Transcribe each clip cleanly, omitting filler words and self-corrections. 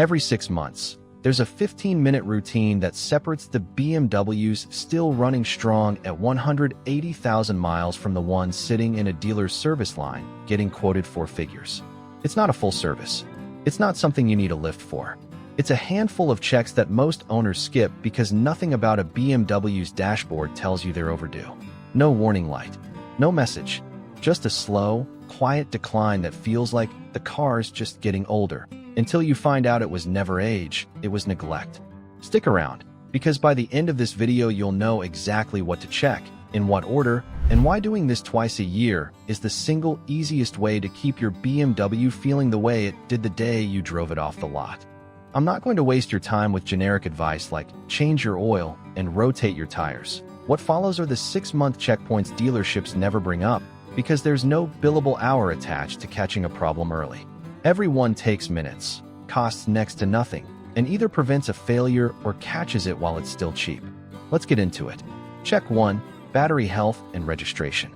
Every 6 months, there's a 15-minute routine that separates the BMWs still running strong at 180,000 miles from the ones sitting in a dealer's service line getting quoted 4 figures. It's not a full service. It's not something you need a lift for. It's a handful of checks that most owners skip because nothing about a BMW's dashboard tells you they're overdue. No warning light, no message, just a slow, quiet decline that feels like the car's just getting older. Until you find out it was never age, it was neglect. Stick around, because by the end of this video you'll know exactly what to check, in what order, and why doing this twice a year is the single easiest way to keep your BMW feeling the way it did the day you drove it off the lot. I'm not going to waste your time with generic advice like change your oil and rotate your tires. What follows are the 6-month checkpoints dealerships never bring up, because there's no billable hour attached to catching a problem early. Every one takes minutes, costs next to nothing, and either prevents a failure or catches it while it's still cheap. Let's get into it. Check 1. Battery health and registration.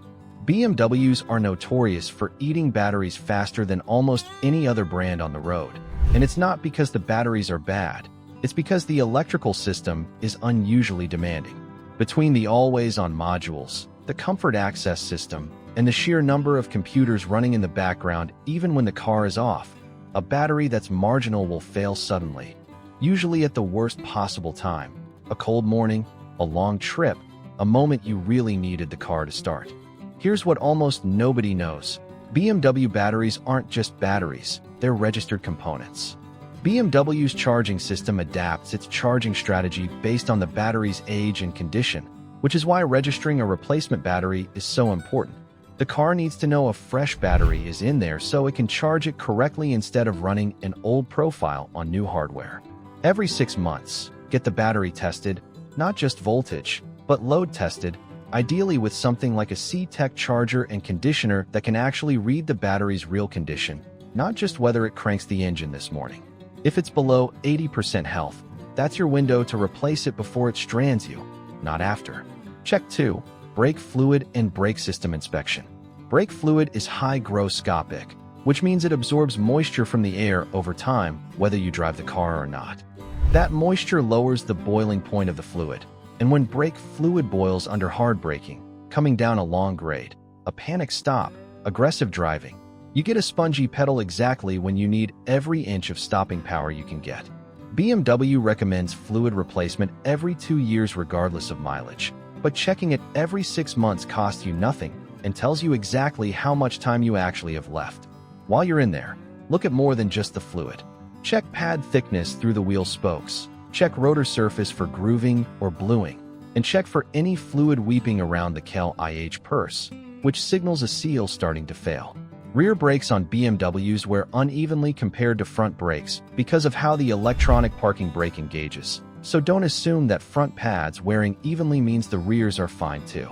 BMWs are notorious for eating batteries faster than almost any other brand on the road. And it's not because the batteries are bad, it's because the electrical system is unusually demanding. Between the always-on modules, the comfort access system, and the sheer number of computers running in the background even when the car is off, a battery that's marginal will fail suddenly, usually at the worst possible time: a cold morning, a long trip, a moment you really needed the car to start. Here's what almost nobody knows. BMW batteries aren't just batteries, they're registered components. BMW's charging system adapts its charging strategy based on the battery's age and condition, which is why registering a replacement battery is so important. The car needs to know a fresh battery is in there so it can charge it correctly instead of running an old profile on new hardware. Every 6 months, get the battery tested, not just voltage, but load tested, ideally with something like a C-Tech charger and conditioner that can actually read the battery's real condition, not just whether it cranks the engine this morning. If it's below 80% health, that's your window to replace it before it strands you, not after. Check 2. Brake fluid and brake system inspection. Brake fluid is hygroscopic, which means it absorbs moisture from the air over time, whether you drive the car or not. That moisture lowers the boiling point of the fluid, and when brake fluid boils under hard braking, coming down a long grade, a panic stop, aggressive driving, you get a spongy pedal exactly when you need every inch of stopping power you can get. BMW recommends fluid replacement every 2 years regardless of mileage. But checking it every 6 months costs you nothing and tells you exactly how much time you actually have left. While you're in there, look at more than just the fluid. Check pad thickness through the wheel spokes, check rotor surface for grooving or bluing, and check for any fluid weeping around the KEL-IH purse, which signals a seal starting to fail. Rear brakes on BMWs wear unevenly compared to front brakes because of how the electronic parking brake engages. So don't assume that front pads wearing evenly means the rears are fine too.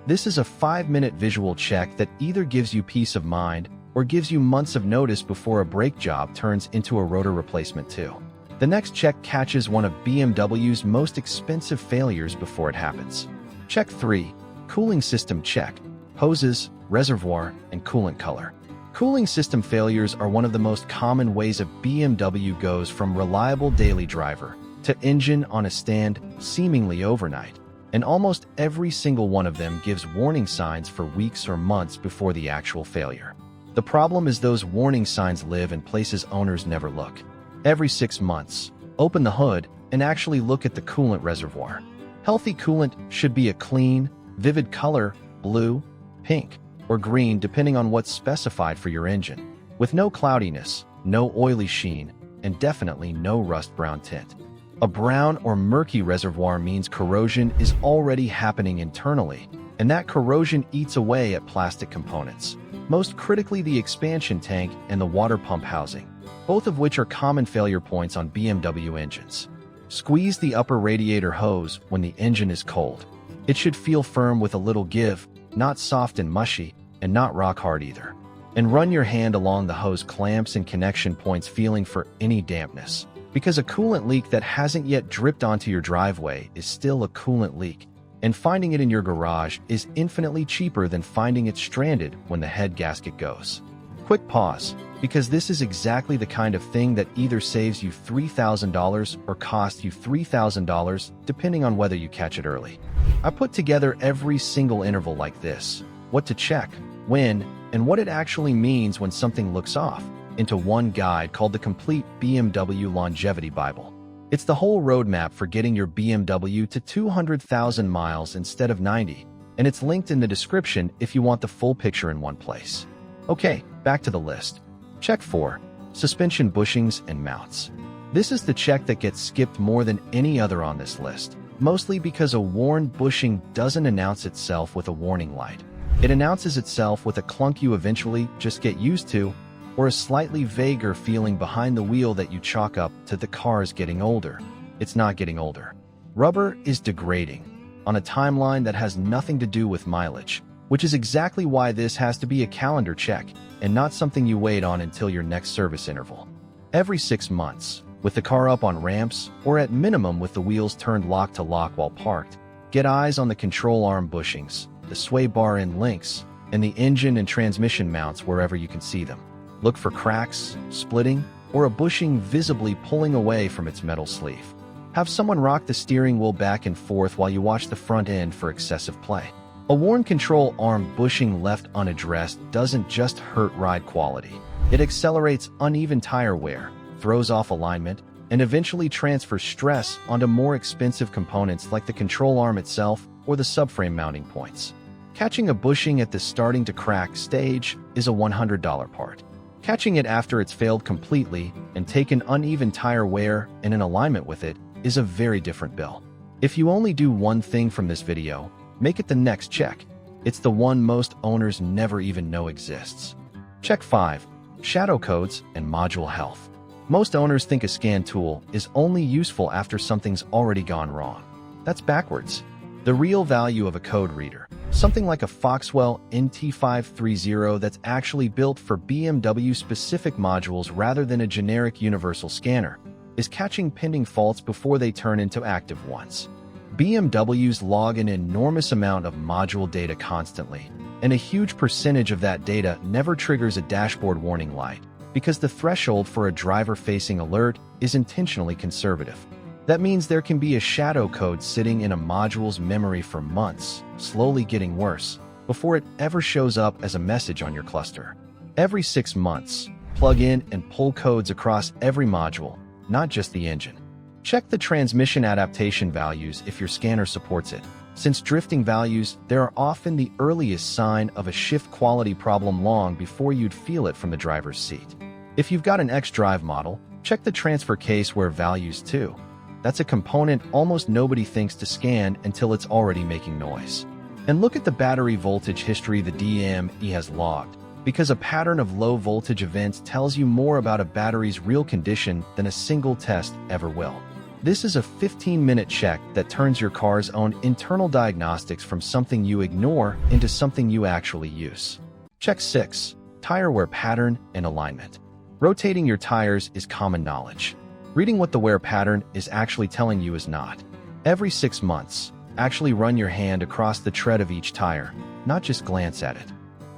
This is a 5-minute visual check that either gives you peace of mind or gives you months of notice before a brake job turns into a rotor replacement too. The next check catches one of BMW's most expensive failures before it happens. Check 3. Cooling system check. Hoses, reservoir, and coolant color. Cooling system failures are one of the most common ways a BMW goes from reliable daily driver to engine on a stand seemingly overnight, and almost every single one of them gives warning signs for weeks or months before the actual failure. The problem is those warning signs live in places owners never look. Every 6 months, open the hood and actually look at the coolant reservoir. Healthy coolant should be a clean, vivid color, blue, pink, or green depending on what's specified for your engine, with no cloudiness, no oily sheen, and definitely no rust brown tint. A brown or murky reservoir means corrosion is already happening internally, and that corrosion eats away at plastic components, most critically the expansion tank and the water pump housing, both of which are common failure points on BMW engines. Squeeze the upper radiator hose when the engine is cold. It should feel firm with a little give, not soft and mushy, and not rock hard either. And run your hand along the hose clamps and connection points feeling for any dampness. Because a coolant leak that hasn't yet dripped onto your driveway is still a coolant leak, and finding it in your garage is infinitely cheaper than finding it stranded when the head gasket goes. Quick pause. because this is exactly the kind of thing that either saves you $3,000 or costs you $3,000, depending on whether you catch it early. I put together every single interval like this, what to check, when, and what it actually means when something looks off, into one guide called the Complete BMW Longevity Bible. It's the whole roadmap for getting your BMW to 200,000 miles instead of 90, and it's linked in the description if you want the full picture in one place. Okay, back to the list. Check 4. Suspension bushings and mounts. This is the check that gets skipped more than any other on this list, mostly because a worn bushing doesn't announce itself with a warning light. It announces itself with a clunk you eventually just get used to, or a slightly vaguer feeling behind the wheel that you chalk up to the car's getting older. It's not getting older. Rubber is degrading on a timeline that has nothing to do with mileage, which is exactly why this has to be a calendar check and not something you wait on until your next service interval. Every 6 months, with the car up on ramps, or at minimum with the wheels turned lock to lock while parked, get eyes on the control arm bushings, the sway bar end links, and the engine and transmission mounts wherever you can see them. Look for cracks, splitting, or a bushing visibly pulling away from its metal sleeve. Have someone rock the steering wheel back and forth while you watch the front end for excessive play. A worn control arm bushing left unaddressed doesn't just hurt ride quality. It accelerates uneven tire wear, throws off alignment, and eventually transfers stress onto more expensive components like the control arm itself or the subframe mounting points. Catching a bushing at the starting to crack stage is a $100 part. Catching it after it's failed completely and taken uneven tire wear and in alignment with it is a very different bill. If you only do one thing from this video, make it the next check. It's the one most owners never even know exists. Check 5. Shadow codes and module health. Most owners think a scan tool is only useful after something's already gone wrong. That's backwards. The real value of a code reader, something like a Foxwell NT530 that's actually built for BMW-specific modules rather than a generic universal scanner, is catching pending faults before they turn into active ones. BMWs log an enormous amount of module data constantly, and a huge percentage of that data never triggers a dashboard warning light, because the threshold for a driver-facing alert is intentionally conservative. That means there can be a shadow code sitting in a module's memory for months, slowly getting worse, before it ever shows up as a message on your cluster. Every 6 months, plug in and pull codes across every module, not just the engine. Check the transmission adaptation values if your scanner supports it. Since drifting values, there are often the earliest sign of a shift quality problem long before you'd feel it from the driver's seat. If you've got an X-Drive model, check the transfer case wear values too. That's a component almost nobody thinks to scan until it's already making noise. And look at the battery voltage history the DME has logged, because a pattern of low voltage events tells you more about a battery's real condition than a single test ever will. This is a 15-minute check that turns your car's own internal diagnostics from something you ignore into something you actually use. Check 6. Tire wear pattern and alignment. Rotating your tires is common knowledge. Reading what the wear pattern is actually telling you is not. Every 6 months, actually run your hand across the tread of each tire, not just glance at it.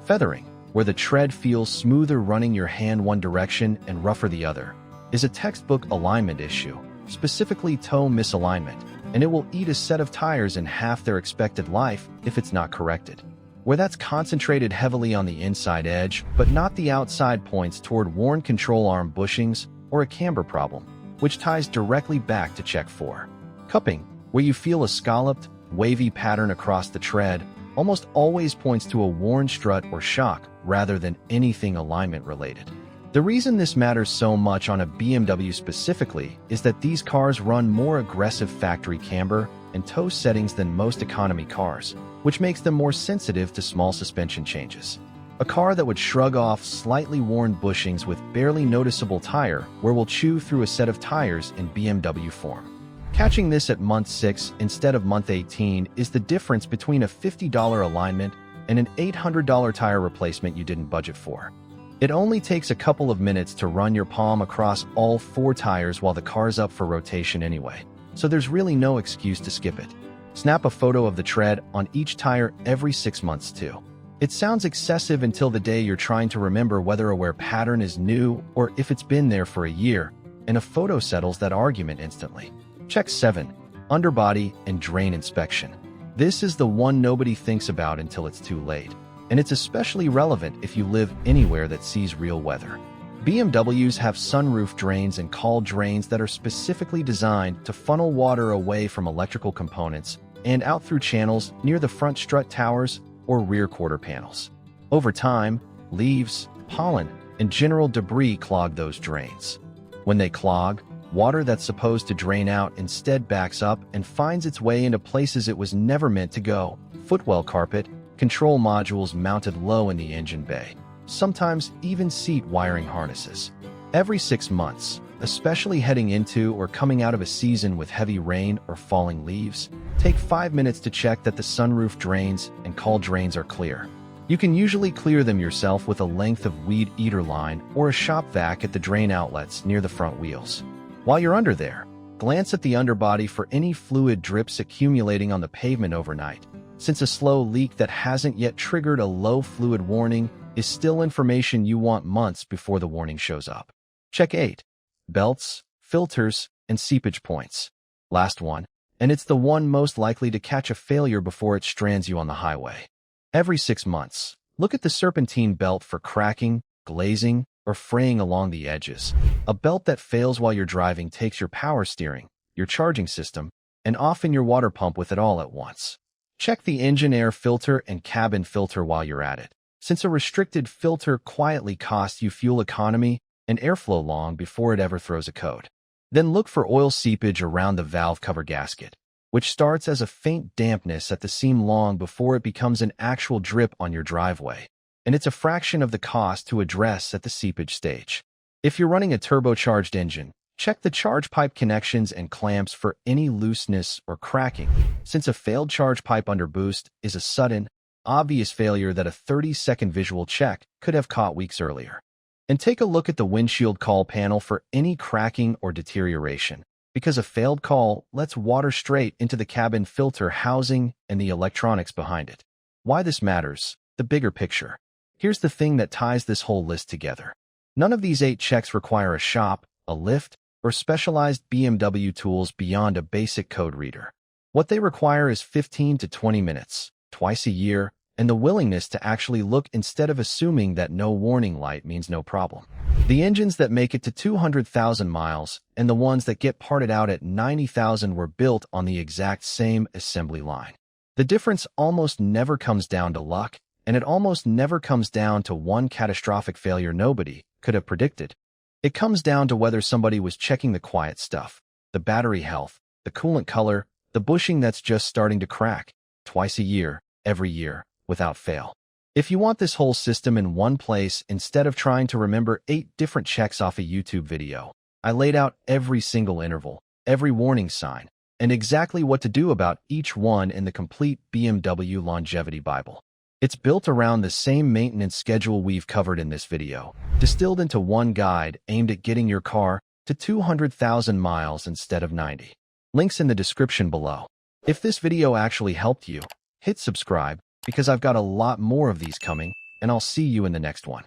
Feathering, where the tread feels smoother running your hand one direction and rougher the other, is a textbook alignment issue, specifically toe misalignment, and it will eat a set of tires in half their expected life if it's not corrected. Where that's concentrated heavily on the inside edge, but not the outside points toward worn control arm bushings or a camber problem, which ties directly back to check 4. Cupping, where you feel a scalloped, wavy pattern across the tread, almost always points to a worn strut or shock rather than anything alignment related. The reason this matters so much on a BMW specifically is that these cars run more aggressive factory camber and toe settings than most economy cars, which makes them more sensitive to small suspension changes. A car that would shrug off slightly worn bushings with barely noticeable tire wear will chew through a set of tires in BMW form. Catching this at month 6 instead of month 18 is the difference between a $50 alignment and an $800 tire replacement you didn't budget for. It only takes a couple of minutes to run your palm across all 4 tires while the car's up for rotation anyway, so there's really no excuse to skip it. Snap a photo of the tread on each tire every 6 months too. It sounds excessive until the day you're trying to remember whether a wear pattern is new or if it's been there for a year, and a photo settles that argument instantly. Check 7. Underbody and drain inspection. This is the one nobody thinks about until it's too late, and it's especially relevant if you live anywhere that sees real weather. BMWs have sunroof drains and caul drains that are specifically designed to funnel water away from electrical components and out through channels near the front strut towers or rear quarter panels. Over time, leaves, pollen, and general debris clog those drains. When they clog, water that's supposed to drain out instead backs up and finds its way into places it was never meant to go. Footwell carpet, control modules mounted low in the engine bay, sometimes even seat wiring harnesses. Every 6 months, especially heading into or coming out of a season with heavy rain or falling leaves, take 5 minutes to check that the sunroof drains and caul drains are clear. You can usually clear them yourself with a length of weed eater line or a shop vac at the drain outlets near the front wheels. While you're under there, glance at the underbody for any fluid drips accumulating on the pavement overnight, since a slow leak that hasn't yet triggered a low fluid warning is still information you want months before the warning shows up. Check 8. Belts, filters, and seepage points. Last one, and it's the one most likely to catch a failure before it strands you on the highway. Every 6 months, look at the serpentine belt for cracking, glazing, or fraying along the edges. A belt that fails while you're driving takes your power steering, your charging system, and often your water pump with it all at once. Check the engine air filter and cabin filter while you're at it, since a restricted filter quietly costs you fuel economy and airflow long before it ever throws a code. Then look for oil seepage around the valve cover gasket, which starts as a faint dampness at the seam long before it becomes an actual drip on your driveway, and it's a fraction of the cost to address at the seepage stage. If you're running a turbocharged engine, check the charge pipe connections and clamps for any looseness or cracking, since a failed charge pipe under boost is a sudden, obvious failure that a 30-second visual check could have caught weeks earlier. And take a look at the windshield caul panel for any cracking or deterioration, because a failed caul lets water straight into the cabin filter housing and the electronics behind it. Why this matters, the bigger picture. Here's the thing that ties this whole list together. None of these 8 checks require a shop, a lift, or specialized BMW tools beyond a basic code reader. What they require is 15 to 20 minutes, twice a year, and the willingness to actually look instead of assuming that no warning light means no problem. The engines that make it to 200,000 miles and the ones that get parted out at 90,000 were built on the exact same assembly line. The difference almost never comes down to luck, and it almost never comes down to one catastrophic failure nobody could have predicted. It comes down to whether somebody was checking the quiet stuff, the battery health, the coolant color, the bushing that's just starting to crack, twice a year, every year, without fail. If you want this whole system in one place instead of trying to remember 8 different checks off a YouTube video, I laid out every single interval, every warning sign, and exactly what to do about each one in the complete BMW Longevity Bible. It's built around the same maintenance schedule we've covered in this video, distilled into one guide aimed at getting your car to 200,000 miles instead of 90. Links in the description below. If this video actually helped you, hit subscribe, because I've got a lot more of these coming, and I'll see you in the next one.